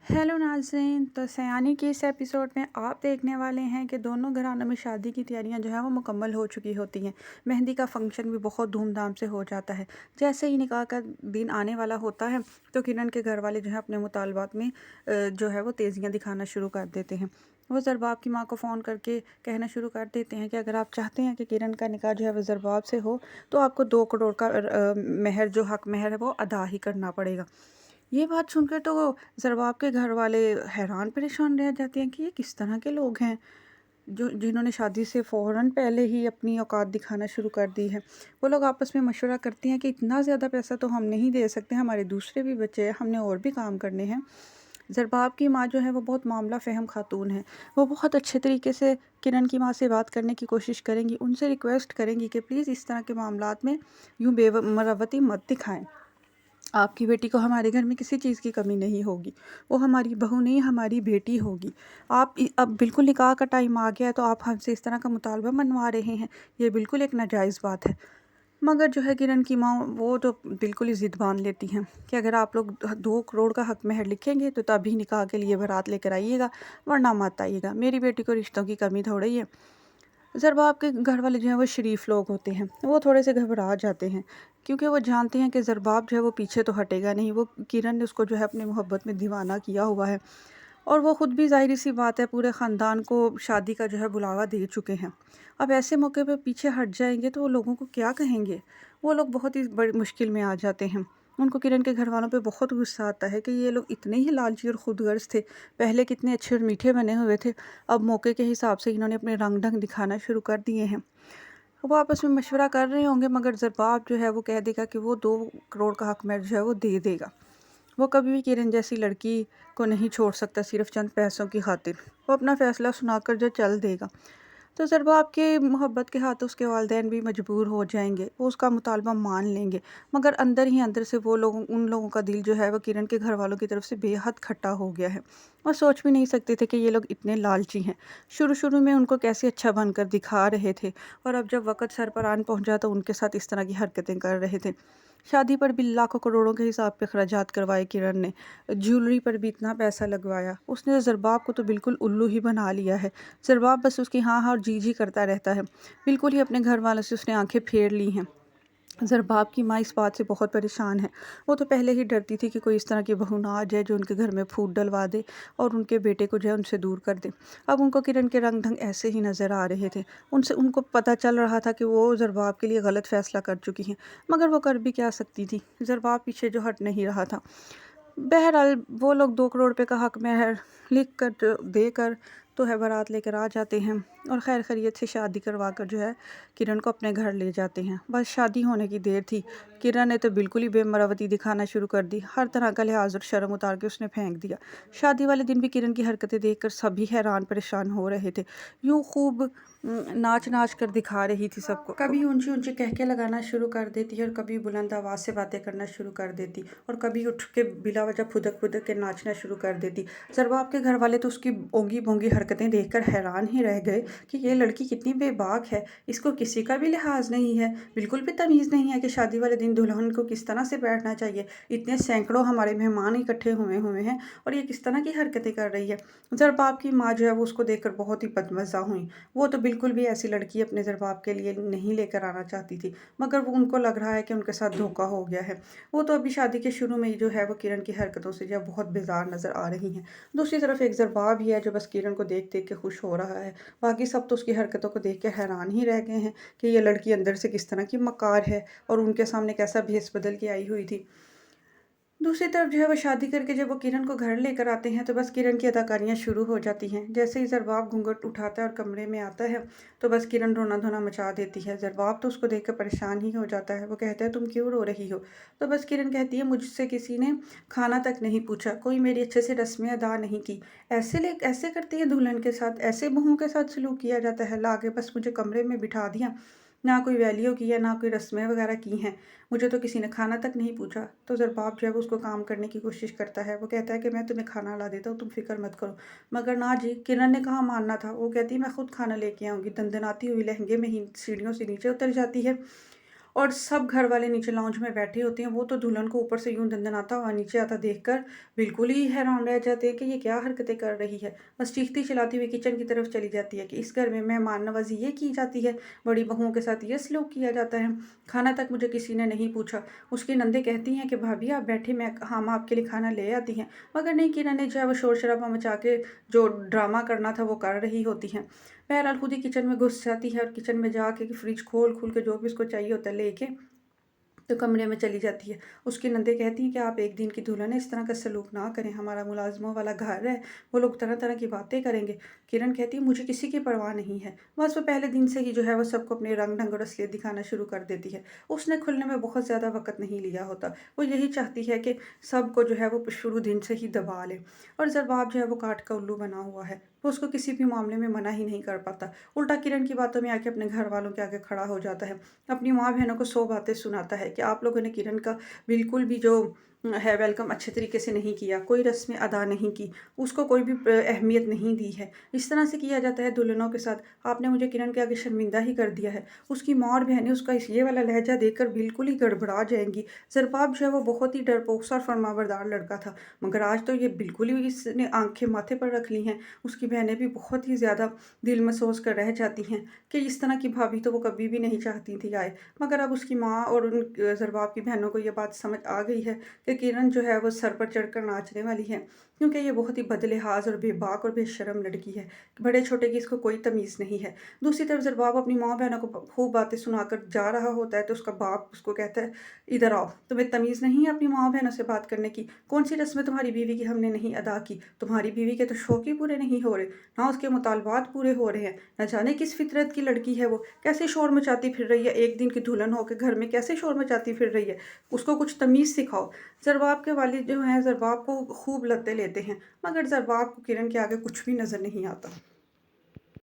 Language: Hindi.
हेलो नाज़रीन। तो सयानी के इस एपिसोड में आप देखने वाले हैं कि दोनों घरानों में शादी की तैयारियां जो है वो मुकम्मल हो चुकी होती हैं। मेहंदी का फंक्शन भी बहुत धूमधाम से हो जाता है। जैसे ही निकाह का दिन आने वाला होता है तो किरण के घर वाले जो है अपने मुतालबात में जो है वो तेज़ियां दिखाना शुरू कर देते हैं। वो ज़रबाब की माँ को फ़ोन करके कहना शुरू कर देते हैं कि अगर आप चाहते हैं कि किरण का निकाह जो है वो ज़रबाब से हो तो आपको 2 करोड़ का महर जो हक महर है वो अदा ही करना पड़ेगा। ये बात सुनकर तो ज़रबाब के घर वाले हैरान परेशान रह जाते हैं कि ये किस तरह के लोग हैं जो जिन्होंने शादी से फ़ौरन पहले ही अपनी औकात दिखाना शुरू कर दी है। वो लोग आपस में मशवरा करते हैं कि इतना ज़्यादा पैसा तो हम नहीं दे सकते, हमारे दूसरे भी बच्चे हैं, हमने और भी काम करने हैं। ज़रबाब की माँ जो है वो बहुत मामला फ़हम खातून है। वो बहुत अच्छे तरीके से किरण की माँ से बात करने की कोशिश करेंगी, उनसे रिक्वेस्ट करेंगी कि प्लीज़ इस तरह के मामलात में यूँ बेमरवती मत दिखाएं। आपकी बेटी को हमारे घर में किसी चीज़ की कमी नहीं होगी। वो हमारी बहू नहीं, हमारी बेटी होगी। अब बिल्कुल निकाह का टाइम आ गया है तो आप हमसे इस तरह का मुतालबा मनवा रहे हैं। ये बिल्कुल एक नाजायज़ बात है। मगर जो है किरण की माँ वो तो बिल्कुल ही ज़िद बांध लेती हैं कि अगर आप लोग 2 करोड़ का हक महर लिखेंगे तो तभी निकाह के लिए बारात लेकर आइएगा, वरना मत आइएगा। मेरी बेटी को रिश्तों की कमी थोड़ी है। ज़रबाब के घर वाले जो हैं वो शरीफ लोग होते हैं। वो थोड़े से घबरा जाते हैं क्योंकि वो जानते हैं कि ज़रबाब जो है वो पीछे तो हटेगा नहीं। वो किरण ने उसको जो है अपनी मोहब्बत में दीवाना किया हुआ है और वो ख़ुद भी ज़ाहिर-सी बात है पूरे ख़ानदान को शादी का जो है बुलावा दे चुके हैं। अब ऐसे मौके पे पीछे हट जाएँगे तो वो लोगों को क्या कहेंगे? वो लोग बहुत ही बड़ी मुश्किल में आ जाते हैं। उनको किरण के घरवालों पे बहुत गुस्सा आता है कि ये लोग इतने ही लालची और खुदगर्ज़ थे। पहले कितने अच्छे और मीठे बने हुए थे, अब मौके के हिसाब से इन्होंने अपने रंग-ढंग दिखाना शुरू कर दिए हैं। वो आपस में मशवरा कर रहे होंगे मगर ज़रबाब जो है वो कह देगा कि वो 2 करोड़ का हक़ महर जो है वो दे देगा। वो कभी भी किरण जैसी लड़की को नहीं छोड़ सकता सिर्फ़ चंद पैसों की खातिर। वो अपना फ़ैसला सुनाकर जो चल देगा। तो ज़रबाब के मोहब्बत के हाथ उसके वालिदैन भी मजबूर हो जाएँगे, वो उसका मुतालबा मान लेंगे। मगर अंदर ही अंदर से वो लोग उन लोगों का दिल जो है वो किरण के घरवालों की तरफ से बेहद खट्टा हो गया है। और सोच भी नहीं सकते थे कि ये लोग इतने लालची हैं। शुरू-शुरू में उनको कैसे अच्छा बनकर दिखा रहे थे और अब जब वक़्त सर पर आन पहुँचा तो उनके साथ इस तरह की हरकतें कर रहे थे। शादी पर भी लाखों करोड़ों के हिसाब के खर्चात करवाए किरण ने। ज्वेलरी पर भी इतना पैसा लगवाया। उसने ज़रबाब को तो बिल्कुल उल्लू ही बना लिया है। ज़रबाब बस उसकी हाँ, हाँ और जी करता रहता है। बिल्कुल ही अपने घर वालों से उसने आँखें फेर ली हैं। ज़रबाब की माँ इस बात से बहुत परेशान है। वो तो पहले ही डरती थी कि कोई इस तरह की बहू ना आ जाए जो उनके घर में फूट डलवा दे और उनके बेटे को जो है उनसे दूर कर दे। अब उनको किरण के रंग-ढंग ऐसे ही नज़र आ रहे थे। उनको पता चल रहा था कि वो ज़रबाब के लिए गलत फ़ैसला कर चुकी हैं, मगर वो कर भी क्या सकती थी? ज़रबाब पीछे जो हट नहीं रहा था। बहरहाल वो लोग 2 करोड़ रुपए का हक़ महर लिख कर देकर तो है बारात लेकर आ जाते हैं और खैर खैरियत से शादी करवा कर जो है किरण को अपने घर ले जाते हैं। बस शादी होने की देर थी। किरण ने तो बिल्कुल ही बेमरावती दिखाना शुरू कर दी। हर तरह का लिहाज़ और शर्म उतार के उसने फेंक दिया। शादी वाले दिन भी किरण की हरकतें देखकर सभी हैरान परेशान हो रहे थे। यूँ खूब नाच-नाच कर दिखा रही थी सबको। कभी ऊँची-ऊँची कहके लगाना शुरू कर देती और कभी बुलंद आवाज़ से बातें करना शुरू कर देती और कभी उठ के बिला वजह फुदक-फुदक के नाचना शुरू कर देती। ज़रबाब के घर वाले तो उसकी ओंगी-बोंगी हरकतें देखकर हैरान ही रह गए कि ये लड़की कितनी बेबाक है। इसको किसी का भी लिहाज़ नहीं है, बिल्कुल भी तमीज़ नहीं है कि शादी वाले दिन दुल्हन को किस तरह से बैठना चाहिए। इतने सैकड़ों हमारे मेहमान इकट्ठे हुए हुए हैं और ये किस तरह की हरकतें कर रही है। ज़रबाब की माँ जो है वो उसको देखकर बहुत ही बदमज़ा हुईं। वो तो बिल्कुल भी ऐसी लड़की अपने ज़रबाब के लिए नहीं लेकर आना चाहती थी, मगर वो उनको लग रहा है कि उनके साथ धोखा हो गया है। वो तो अभी शादी के शुरू में ही जो है वो किरण की हरकतों से जो है बहुत बेज़ार नज़र आ रही हैं। दूसरी तरफ एक ज़रबाब ही है जो बस किरण को देख-देख के खुश हो रहा है। बाकी सब तो उसकी हरकतों को देख के हैरान ही रह गए हैं कि ये लड़की अंदर से किस तरह की मक्कार है और उनके सामने कैसा भेस बदल के आई हुई थी। दूसरी तरफ जो है वो शादी करके जब वो किरण को घर लेकर आते हैं तो बस किरण की अदाकारियाँ शुरू हो जाती हैं। जैसे ही ज़रबाब घूंघट उठाता है और कमरे में आता है तो बस किरण रोना-धोना मचा देती है। ज़रबाब तो उसको देखकर परेशान ही हो जाता है। वो कहता है तुम क्यों रो रही हो? तो बस किरण कहती है मुझसे किसी ने खाना तक नहीं पूछा, कोई मेरी अच्छे से रस्में अदा नहीं की। ऐसे करती है दुल्हन के साथ, ऐसे बहुओं के साथ सलूक किया जाता है, ला के बस मुझे कमरे में बिठा दिया। ना कोई वैल्यू की है, ना कोई रस्में वगैरह की हैं। मुझे तो किसी ने खाना तक नहीं पूछा। तो ज़रबाब जो है वो उसको काम करने की कोशिश करता है। वो कहता है कि मैं तुम्हें खाना ला देता हूँ, तुम फ़िक्र मत करो। मगर ना जी, किरण ने कहाँ मानना था। वो कहती है मैं खुद खाना लेके आऊँगी। दनदनाती हुई लहंगे में ही सीढ़ियों से नीचे उतर जाती है और सब घर वाले नीचे लाउंज में बैठे होते हैं। वो तो दुल्हन को ऊपर से यूँ दनदनाता हुआ नीचे आता देखकर बिल्कुल ही हैरान रह जाते हैं कि ये क्या हरकतें कर रही है। बस चीखती चिल्लाती हुई किचन की तरफ चली जाती है कि इस घर में मेहमान नवाज़ी ये की जाती है, बड़ी बहुओं के साथ ये सलूक किया जाता है। खाना तक मुझे किसी ने नहीं पूछा। उसकी नंदे कहती हैं कि भाभी आप बैठे, मैं हम आपके लिए खाना ले आती हैं। मगर नहीं, किरण ने जो है वो शोर शराबा मचा के जो ड्रामा करना था वो कर रही होती हैं। बहरहाल खुद ही किचन में घुस जाती है और किचन में जाके फ्रिज खोल खोल के जो भी उसको चाहिए होता है लेके तो कमरे में चली जाती है। उसकी नंदे कहती हैं कि आप एक दिन की दुल्हन है, इस तरह का सलूक ना करें, हमारा मुलाज़िमों वाला घर है, वो लोग तरह तरह की बातें करेंगे। किरण कहती है मुझे किसी की परवाह नहीं है। बस वो पहले दिन से ही जो है वो सबको अपने रंग ढंग और असलियत दिखाना शुरू कर देती है। उसने खुलने में बहुत ज़्यादा वक्त नहीं लिया होता। वो यही चाहती है कि सबको जो है वो शुरू दिन से ही दबा ले। और ज़रबाब जो है वो काठ का उल्लू बना हुआ है। वो उसको किसी भी मामले में मना ही नहीं कर पाता। उल्टा किरण की बातों में आके अपने घर वालों के आगे खड़ा हो जाता है। अपनी माँ बहनों को 100 बातें सुनाता है कि आप लोगों ने किरण का बिल्कुल भी जो है वेलकम अच्छे तरीके से नहीं किया, कोई रस्में अदा नहीं की, उसको कोई भी अहमियत नहीं दी है। इस तरह से किया जाता है दुल्हनों के साथ। आपने मुझे किरण के आगे शर्मिंदा ही कर दिया है। उसकी माँ और बहनें उसका ये वाला लहजा देखकर बिल्कुल ही गड़बड़ा जाएंगी। ज़रबाब जो है वो बहुत ही डरपोक सा और फरमाबरदार लड़का था, मगर आज तो ये बिल्कुल ही इसने आंखें माथे पर रख ली हैं। उसकी बहनें भी बहुत ही ज़्यादा दिल में सोच कर रह जाती हैं कि इस तरह की भाभी तो वो कभी भी नहीं चाहती थी आए। मगर अब उसकी माँ और उन ज़रबाब की बहनों को ये बात समझ आ गई है कि किरण जो है वो सर पर चढ़कर नाचने वाली है, क्योंकि ये बहुत ही बदलिहाज और बेबाक और बेशर्म लड़की है। बड़े छोटे की इसको कोई तमीज़ नहीं है। दूसरी तरफ ज़रबाब अपनी माँ बहनों को खूब बातें सुनाकर जा रहा होता है तो उसका बाप उसको कहता है इधर आओ, तुम्हें तमीज़ नहीं है अपनी माँ बहनों से बात करने की? कौन सी रस्में तुम्हारी बीवी की हमने नहीं अदा की? तुम्हारी बीवी के तो शौक ही पूरे नहीं हो रहे, ना उसके मुतालबात पूरे हो रहे हैं। न जाने किस फितरत की लड़की है वो, कैसे शोर मचाती फिर रही है, एक दिन की दुल्हन होकर घर में कैसे शोर मचाती फिर रही है। उसको कुछ तमीज़ सिखाओ। ज़रबाब के वालिद जो हैं ज़रबाब को खूब लत्ते लेते हैं, मगर ज़रबाब को किरण के आगे कुछ भी नज़र नहीं आता।